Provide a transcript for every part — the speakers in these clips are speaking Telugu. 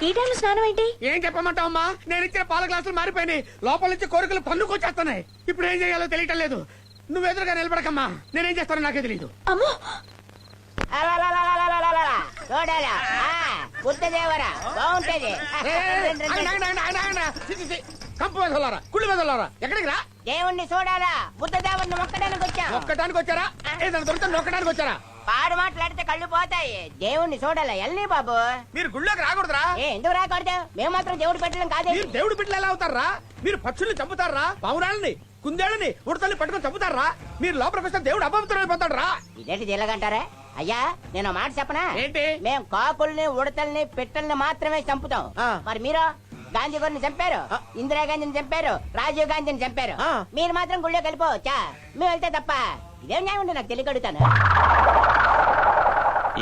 ఈ టైంలో స్నానం ఏంటి? ఏం చెప్పమంటావమ్మా, నేను ఇచ్చిన పాల గ్లాసులు మారిపోయినాయి, లోపల నుంచి కోరికలు పన్నుకొచ్చేస్తున్నాయి. ఇప్పుడు ఏం చేయాలో తెలియటం లేదు. నువ్వు ఎదురుగా నిలబడకమ్మా, నేనేం చేస్తానో నాకే తెలియదు. అమ్మో, కంపు వెదలారా, కుళ్ళు వెదలారా, ఎక్కడికి రా? దేవుణ్ణి చూడాలా, బుద్ధదేవుణ్ణి మొక్కడానికి వచ్చా. మొక్కడానికి వచ్చారా? ఏదైనా దొరికితే నొక్కడానికి వచ్చారా? పాడు మాట్లాడితే కళ్ళు పోతాయి. దేవుణ్ణి చూడాలా, ఎల్ని బాబు. మీరు గుళ్ళోకి రాకూడదురా. ఎందుకు రాకూడదు? మేము మాత్రం దేవుడు పెట్టడం కాదు. మీరు దేవుడి బిడ్డలు ఎలా అవుతారా? మీరు పక్షుల్ని చంపుతారా? పావురాళ్ళని, కుందేళ్ళని, ఉడతల్ని పట్టుకొని చంపుతారా? మీరు లోపలికి వస్తే దేవుడు అపవిత్రం అయిపోతాడు రా. ఇదేంటి ఇలాగంటారా? అయ్యా, నేను మాట చెప్పనా? ఏంటి? మేము కాకుల్ని, ఉడతల్ని, పిట్టల్ని మాత్రమే చంపుతాం. మరి మీరు గాంధీ గారిని చంపారు, ఇందిరాగాంధీని చంపారు, రాజీవ్ గాంధీని చంపారు. మీరు మాత్రం గుళ్ళో కలిపోవచ్చా? మేము వెళ్తే తప్ప ఇదేం న్యాయం ఉంటే నాకు తెలియకడుగుతాను.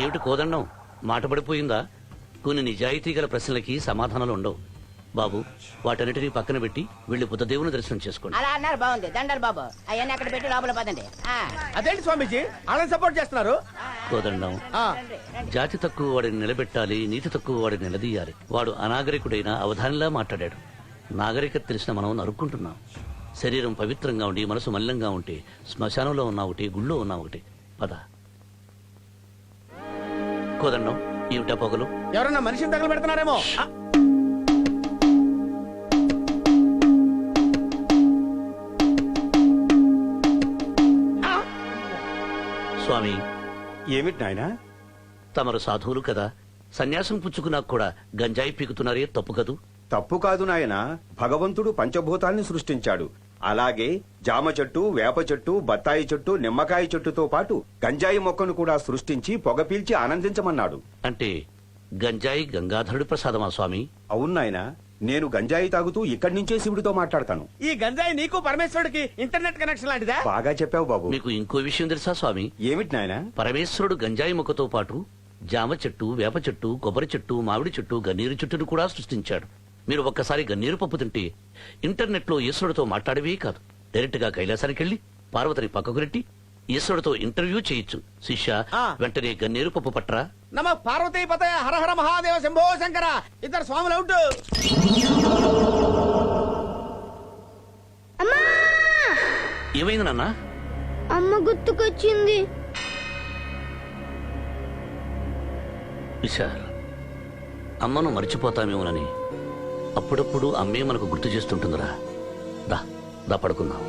ఏమిటి కోదండం, మాట పడిపోయిందా? కొన్ని నిజాయితీ గల ప్రశ్నలకి సమాధానాలు ఉండవు బాబు. వాటన్నిటినీ పక్కన పెట్టి వెళ్లి బుద్ధదేవుని దర్శనం చేసుకోండి. అలా అన్నారు, బాగుంది. దండలు బాబు, అవన్నీ అక్కడ పెట్టి లోపల పదండి. అదేంటి స్వామీజీ అలా సపోర్ట్ చేస్తున్నారు? కోదండం, జాతి తక్కువ వాడిని నిలబెట్టాలి, నీతి తక్కువ వాడిని నిలదీయాలి. వాడు అనాగరికుడైన అవధానిలా మాట్లాడాడు. నాగరికత తెలిసిన మనం నరుక్కుంటున్నాం. శరీరం పవిత్రంగా ఉండి మనసు మలినంగా ఉంటే శ్మశానంలో ఉన్నా ఒకటి, గుళ్ళో ఉన్నా ఒకటి. పద. కోదండం, ఏమిటా పొగలు? ఎవరన్నా మనిషిని తగలు పెడుతున్నారేమో. స్వామి, ఏమిటి నాయనా? తమరు సాధువులు కదా, సన్యాసం పుచ్చుకున్నాక కూడా గంజాయి పీకుతున్నారే, తప్పు కదూ? తప్పు కాదు నాయనా. భగవంతుడు పంచభూతాల్ని సృష్టించాడు. అలాగే జామ చెట్టు, వేప చెట్టు, బత్తాయి చెట్టు, నిమ్మకాయ చెట్టుతో పాటు గంజాయి మొక్కను కూడా సృష్టించి పొగ పీల్చి ఆనందించమన్నాడు. అంటే గంజాయి గంగాధరుడి ప్రసాదమా స్వామి? అవును నాయనా, నేను గంజాయి తాగుతూ ఇక్కడి నుంచే శివుడితో మాట్లాడతాను. ఈ గంజాయి నీకు పరమేశ్వరుడికి ఇంటర్నెట్ కనెక్షన్ లాంటిదా? బాగా చెప్పావు బాబు. మీకు ఇంకో విషయం తెలుసా స్వామి? ఏమిటి నాయనా? పరమేశ్వరుడు గంజాయి మొక్కతో పాటు జామ చెట్టు, వేప చెట్టు, కొబ్బరి చెట్టు, మామిడి చెట్టు, గన్నీరు చెట్టును కూడా సృష్టించాడు. మీరు ఒక్కసారి గన్నీరు పప్పు తింటే ఇంటర్నెట్ లో ఈశ్వరుడితో మాట్లాడవే కాదు, డైరెక్ట్ గా కైలాసానికి వెళ్లి పార్వతిని పక్కకు నెట్టి ఈశ్వరుడితో ఇంటర్వ్యూ చేయొచ్చు. శిష్య, వెంటనే గన్నీరు పప్పు పట్రా. నమ పార్వతీ పతయ హర హర మహాదేవ శంభో శంకర. ఇద్దరు స్వాములు అవుట్. ఏమైంది నాన్న? అమ్మ గుర్తుకొచ్చింది. విశాల్, అమ్మను మర్చిపోతామేమోనని అప్పుడప్పుడు అమ్మే మనకు గుర్తు చేస్తుంటుందిరా. దా దా పడుకుందాం.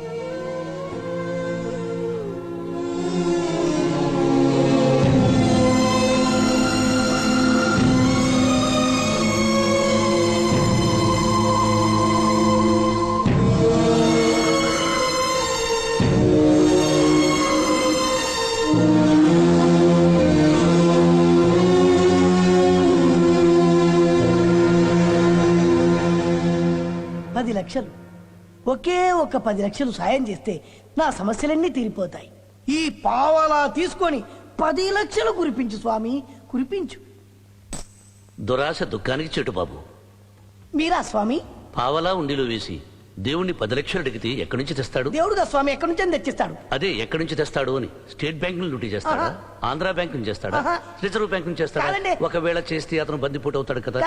ఒకే ఒక 10 లక్షలు సాయం చేస్తే నా సమస్యలన్నీ తీరిపోతాయి. ఈ పావలా తీసుకొని 10 లక్షలు కురిపించు స్వామి, కురిపించు. దురాశ దుఃఖానికి చెట్టు బాబు. మీరా స్వామి? పావలా ఉండిలో వేసి దేవుణ్ణి 10 లక్షలు అడిగితే ఎక్కడి నుంచి తెస్తాడు? దేవుడుగా స్వామి ఎక్కడి నుంచి తెచ్చిస్తాడు? అదే ఎక్కడి నుంచి తెస్తాడు అని స్టేట్ బ్యాంక్ ను లూటీ చేస్తాడా? ఆంధ్ర బ్యాంక్ నుంచి చేస్తాడా? రిజర్వ్ బ్యాంక్ నుంచి చేస్తాడా? ఒకవేళ చేస్తే అతను బందిపోటు అవుతాడు కదా.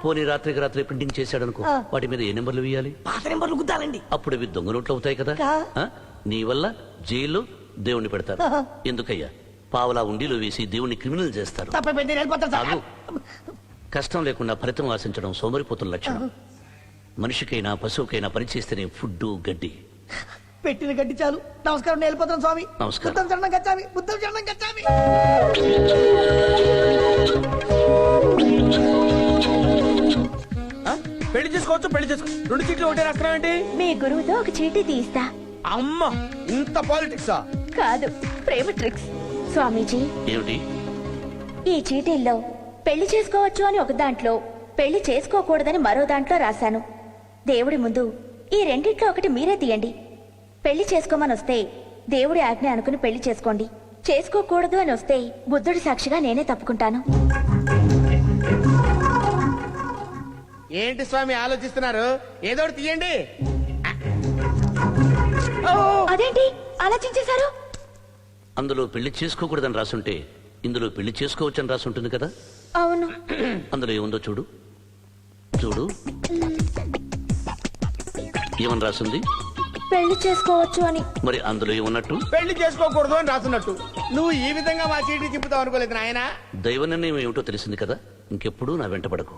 పోనీ రాత్రికి రాత్రి ప్రింటింగ్ చేశాడు అనుకో, వాటి మీద ఏ నెంబర్లు వేయాలి? పాత నెంబర్లు గుద్దాలండి. అప్పుడు ఇవి దొంగ నోట్లు అవుతాయి కదా. నీ వల్ల జైల్లో దేవుణ్ణి పెడతారు. ఎందుకయ్యా? పావలా ఉండిలో వేసి దేవుణ్ణి క్రిమినల్ చేస్తారు. కష్టం లేకుండా ఫలితం ఆశించడం సోమరిపోతున్న లక్షణం. మనిషికైనా పశువుకైనా పనిచేస్తేనే ఫుడ్, గడ్డి. పెట్టిన గడ్డి చాలు. నమస్కారం, నేను వెళ్ళిపోతాను స్వామి. నమస్కారం. బుద్ధం చరణం గచ్చామి, బుద్ధం చరణం గచ్చామి. పెళ్లి చేసుకోవచ్చు, పెళ్లి చేసుకో. 2 చీట్లు ఒకటే రాష్ట్రం ఏంటి? మీ గురువుతో ఒక చీటీ తీస్తా. అమ్మ, ఇంత పాలిటిక్సా? కాదు, ప్రేమ ట్రిక్స్. స్వామీజీ, ఏమిటి? ఈ చీటీల్లో పెళ్లి చేసుకోవచ్చు అని ఒక దాంట్లో, పెళ్లి చేసుకోకూడదని మరో దాంట్లో రాశాను. దేవుడి ముందు ఈ రెండిట్లో ఒకటి మీరే తీయండి. పెళ్లి చేసుకోమని వస్తే దేవుడి ఆజ్ఞ అనుకుని పెళ్లి చేసుకోండి. చేసుకోకూడదు అని వస్తే బుద్ధుడి సాక్షిగా నేనే తప్పుకుంటాను. ఏంటి స్వామి ఆలోచిస్తున్నారు? ఏదో తీయండి. అదేంటి ఆలోచించేశారు? అందులో పెళ్లి చేసుకోకూడదని రాసుంటే ఇందులో పెళ్లి చేసుకోవచ్చని రాసి ఉంటుంది కదా, అవును. అందులో ఏముందో చూడు. చూడు, ఏమని రాసింది? పెళ్లి చేసుకోవచ్చు అని. మరి అందులో ఏమన్నట్టు? పెళ్లి చేసుకోకూడదు అని రాస్తున్నట్టు. నువ్వు ఈ విధంగా మా చీటీ తిప్పుతావు అనుకోలేదు నాయనా. దైవ నిర్ణయం ఏమిటో తెలిసింది కదా, ఇంకెప్పుడు నా వెంట పడకు.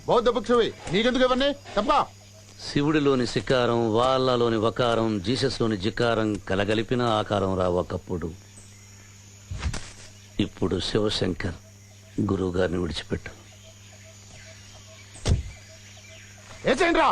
బౌద్ధ భిక్షువి, నీకెందుకు ఇవన్నీ తప్పా? శివుడిలోని శికారం, వాళ్ళలోని వకారం, జీసస్లోని జికారం కలగలిపిన ఆకారం రా ఒకప్పుడు. ఇప్పుడు శివశంకర్ గురువు గారిని విడిచిపెట్టు. ఏసేంట్రా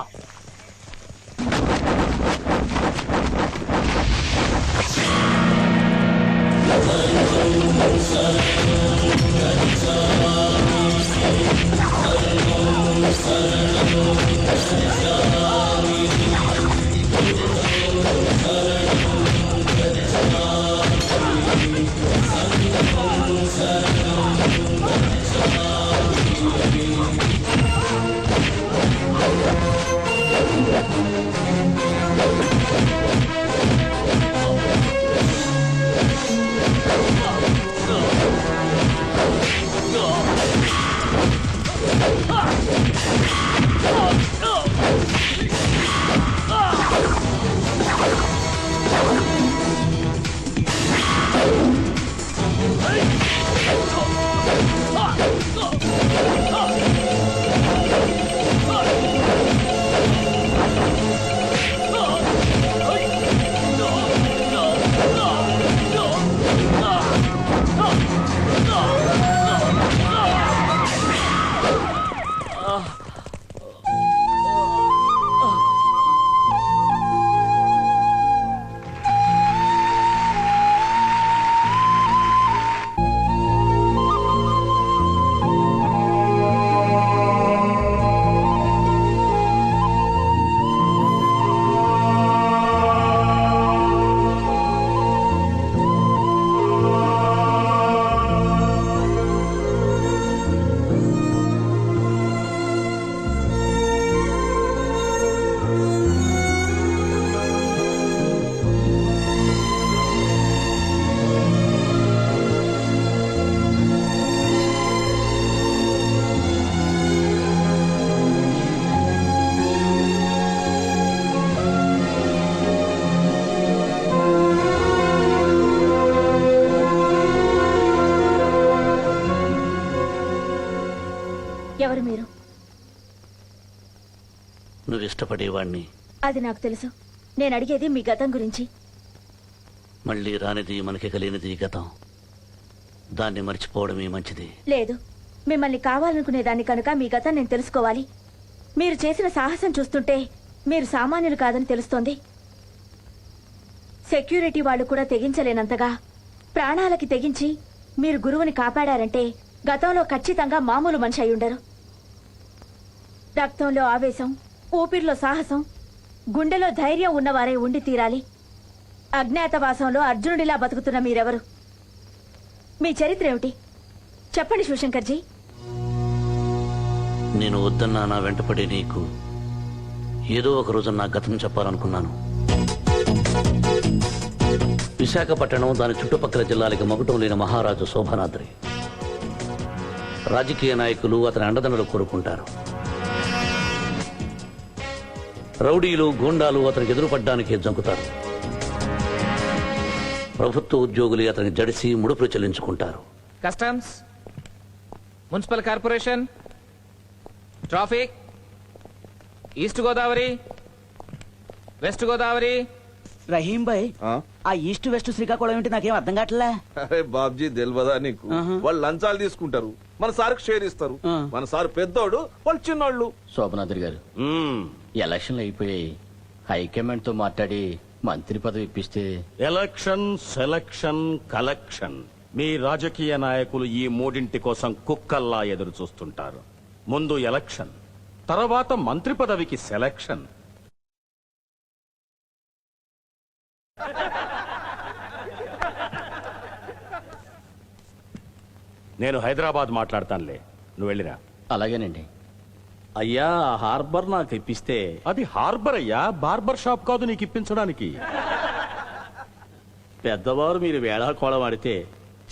ఎవరు మీరు? నువ్వు ఇష్టపడేవాణ్ణి. అది నాకు తెలుసు. నేను అడిగేది మీ గతం గురించి. మళ్ళీ రానిది, మనకి కలిగినది గతం. దాన్ని మర్చిపోవడమే మంచిది. లేదు, మిమ్మల్ని కావాలనుకునేదాన్ని కనుక మీ గతం నేను తెలుసుకోవాలి. మీరు చేసిన సాహసం చూస్తుంటే మీరు సామాన్యులు కాదని తెలుస్తోంది. సెక్యూరిటీ వాళ్ళు కూడా తెగించలేనంతగా ప్రాణాలకి తెగించి మీరు గురువుని కాపాడారంటే గతంలో ఖచ్చితంగా మామూలు మనిషి అయ్యుండరు. రక్తంలో ఆవేశం, ఊపిరిలో సాహసం, గుండెలో ధైర్యం ఉన్నవారే ఉండి తీరాలి. అజ్ఞాతవాసంలో అర్జునుడిలా బతుకుతున్న మీరెవరు? మీ చరిత్ర ఏమిటి చెప్పండి శివశంకర్జీ. నేను వద్దన్నా నా వెంటపడి నీకు ఏదో ఒక రోజు నా గతం చెప్పాలనుకున్నాను. విశాఖపట్నం, దాని చుట్టుపక్కల జిల్లాలకి మగుటం లేని మహారాజు శోభనాద్రి. రాజకీయ నాయకులు అతని అండదండలు కోరుకుంటారు. రౌడీలు గూండాలు అతనికి ఎదురుపడ్డానికి జంకుతారు. ప్రభుత్వ ఉద్యోగులు అతని జడిసి ముడుపులు చెల్లించుకుంటారు. Customs, municipal corporation, traffic, east Godavari, west Godavari. Rahim bhai, ఆ ఈస్ట్ వెస్ట్ శ్రీకాకుళం ఏంటి నాకేం అర్థం కావట్లే. అరే బాబ్జీ తెలియదా నీకు? వాళ్ళు లంచాలు తీసుకుంటారు, మన సార్కి షేర్ ఇస్తారు. మన సార్ పెద్దోడు, వాళ్ళు చిన్నోళ్ళు. శోభనాథుడి గారు, ఎలక్షన్లు అయిపోయాయి. హైకమాండ్ తో మాట్లాడి మంత్రి పదవి ఇప్పిస్తే. ఎలక్షన్, సెలక్షన్, కలెక్షన్, మీ రాజకీయ నాయకులు ఈ మూడింటి కోసం కుక్కల్లా ఎదురు చూస్తుంటారు. ముందు ఎలక్షన్, తర్వాత మంత్రి పదవికి సెలక్షన్. నేను హైదరాబాద్ మాట్లాడతానులే, నువ్వు వెళ్ళిరా. అలాగేనండి. అయ్యా, హార్బర్ నాకు ఇప్పిస్తే. అది హార్బర్ అయ్యా, బార్బర్ షాప్ కాదు నీకు ఇప్పించడానికి. పెద్దవారు మీరు వేళాకోళం ఆడితే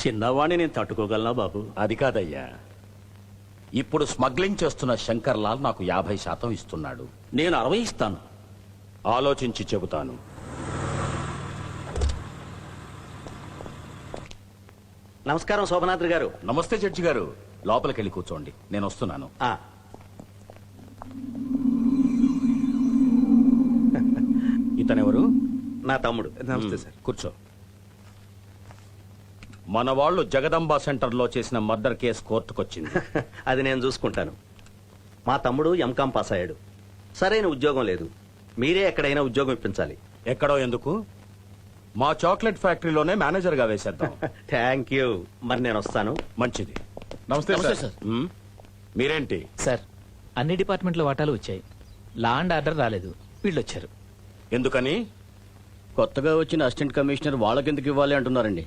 చిన్నవాణ్ణి నేను తట్టుకోగలనా బాబు? అది కాదయ్యా, ఇప్పుడు స్మగ్లింగ్ చేస్తున్న శంకర్ లాల్ నాకు 50% ఇస్తున్నాడు. నేను 60 ఇస్తాను. ఆలోచించి చెబుతాను. నమస్కారం శోభనాథుడి గారు. నమస్తే జడ్జి గారు, లోపలికెళ్ళి కూర్చోండి, నేను వస్తున్నాను. ఇతనెవరు? నా తమ్ముడు. నమస్తే సార్. కూర్చో. మన వాళ్ళు జగదంబ సెంటర్ లో చేసిన మర్డర్ కేసు కోర్టుకొచ్చింది. అది నేను చూసుకుంటాను. మా తమ్ముడు ఎంకాం పాస్ అయ్యాడు. సరైన ఉద్యోగం లేదు. మీరే ఎక్కడైనా ఉద్యోగం ఇప్పించాలి. ఎక్కడో ఎందుకు, మా చాక్లెట్ ఫ్యాక్టరీలోనే మేనేజర్ గా వేసేద్దాం. Thank you. మరి నేను వస్తాను. మంచిది. నమస్తే సార్. మీరేంటి? సార్, అన్ని డిపార్ట్మెంట్ల వాటాలు వచ్చాయి. లా అండ్ ఆర్డర్ రాలేదు, వీళ్ళు వచ్చారు. ఎందుకని? కొత్తగా వచ్చిన అసిస్టెంట్ కమిషనర్ వాళ్ళకెందుకు ఇవ్వాలి అంటున్నారండి.